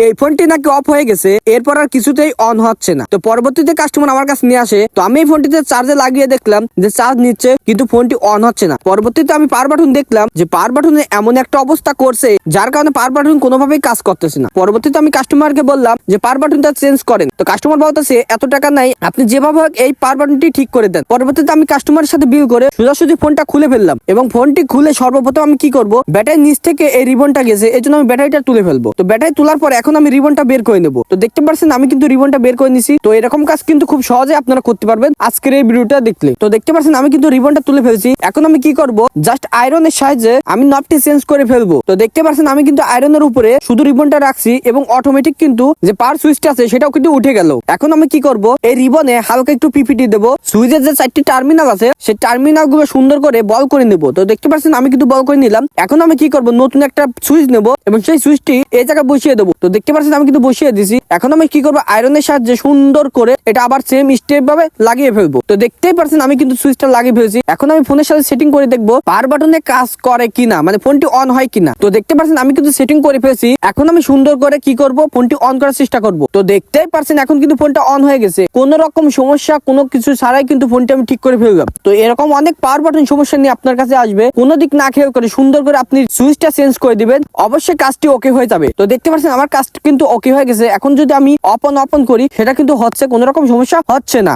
এই ফোনটি নাকি অফ হয়ে গেছে, এরপর আর কিছুতেই অন হচ্ছে না। তো পরবর্তীতে কাস্টমার আমার কাছে নিয়ে আসে, তো আমি এই ফোনটিতে চার্জে লাগিয়ে দেখলাম যে চার্জ নিচ্ছে, কিন্তু ফোনটি অন হচ্ছে না। পরবর্তীতে আমি পাওয়ার বাটন দেখলাম যে পাওয়ার বাটনে এমন একটা অবস্থা করছে যার কারণে পাওয়ার বাটন কোনোভাবেই কাজ করতেছে না। পরবর্তীতে আমি কাস্টমারকে বললাম যে পাওয়ার বাটনটা চেঞ্জ করেন। তো কাস্টমার বলতেছে এত টাকা নাই, আপনি যেভাবে হোক এই পাওয়ার বাটনটি ঠিক করে দেন। পরবর্তীতে আমি কাস্টমারের সাথে বিল করে সোজাসুজি ফোনটা খুলে ফেললাম, এবং ফোনটি খুলে সর্বপ্রথম আমি কি করব, ব্যাটারির নিচ থেকে এই রিবনটা গেছে, এই জন্য আমি ব্যাটারিটা তুলে ফেলবো। তো ব্যাটারি তোলার পর এখন আমি রিবনটা বের করে নেবো। তো দেখতে পাচ্ছেন আমি কিন্তু রিবনটা বের করে নিছি। তো এরকম কাজ কিন্তু খুব সহজে আপনারা করতে পারবেন আজকের এই ভিডিওটা দেখলে। তো দেখতে পাচ্ছেন আমি কিন্তু রিবনটা তুলে ফেলছি। এখন আমি কি করব, জাস্ট আয়রনের সাহায্যে আমি নবটি চেঞ্জ করে ফেলবো। তো দেখতে পাচ্ছেন আমি কিন্তু আয়রনের উপরে শুধু রিবনটা রাখছি, এবং অটোমেটিক কিন্তু যে পাওয়ার সুইচটা আছে সেটাও কিন্তু উঠে গেল। এখন আমি কি করব, এই রিবনে হালকা একটু পিপিটি দেবো। সুইচের যে 4টি টার্মিনাল আছে সেই টার্মিনাল গুলো সুন্দর করে বল করে নেবো। তো দেখতে পাচ্ছেন আমি কিন্তু বল করে নিলাম। এখন আমি কি করব, নতুন একটা সুইচ নেব এবং সেই সুইচটি এই জায়গায় বসিয়ে দেবো। তো দেখতে পাচ্ছেন আমি কিন্তু বসিয়ে দিছি। এখন আমি কি করবো, আয়রনের সাহায্যে সুন্দর করে এটা আবার সেম স্টেপ ভাবে লাগিয়ে ফেলবো। তো দেখতেই পাচ্ছেন আমি কিন্তু সুইচটা লাগিয়ে ফেলছি। এখন আমি ফোনের সাথে সেটিং করে দেখবো পাওয়ার বাটনে কাজ করে কিনা, মানে ফোনটি অন হয় কিনা। তো দেখতে পাচ্ছেন আমি কিন্তু সেটিং করে ফেলছি। এখন আমি সুন্দর করে কি করব, ফোনটি অন করার চেষ্টা করব। তো দেখতেই পাচ্ছেন এখন কিন্তু ফোনটা অন হয়ে গেছে। কোন রকম সমস্যা কোনো কিছু ছাড়াই কিন্তু ফোনটি আমি ঠিক করে ফেললাম। তো এরকম অনেক পাওয়ার বাটন সমস্যা নিয়ে আপনার কাছে আসবে, কোনো দিক না খেয়াল করে সুন্দর করে আপনি সুইচটা চেঞ্জ করে দিবেন, অবশ্যই কাজটি ওকে হয়ে যাবে। তো দেখতে পাচ্ছেন আমার কাজটি কিন্তু ওকে হয়ে গেছে। এখন যদি আমি অপন করি সেটা কিন্তু হচ্ছে, কোনো রকম সমস্যা হচ্ছে না।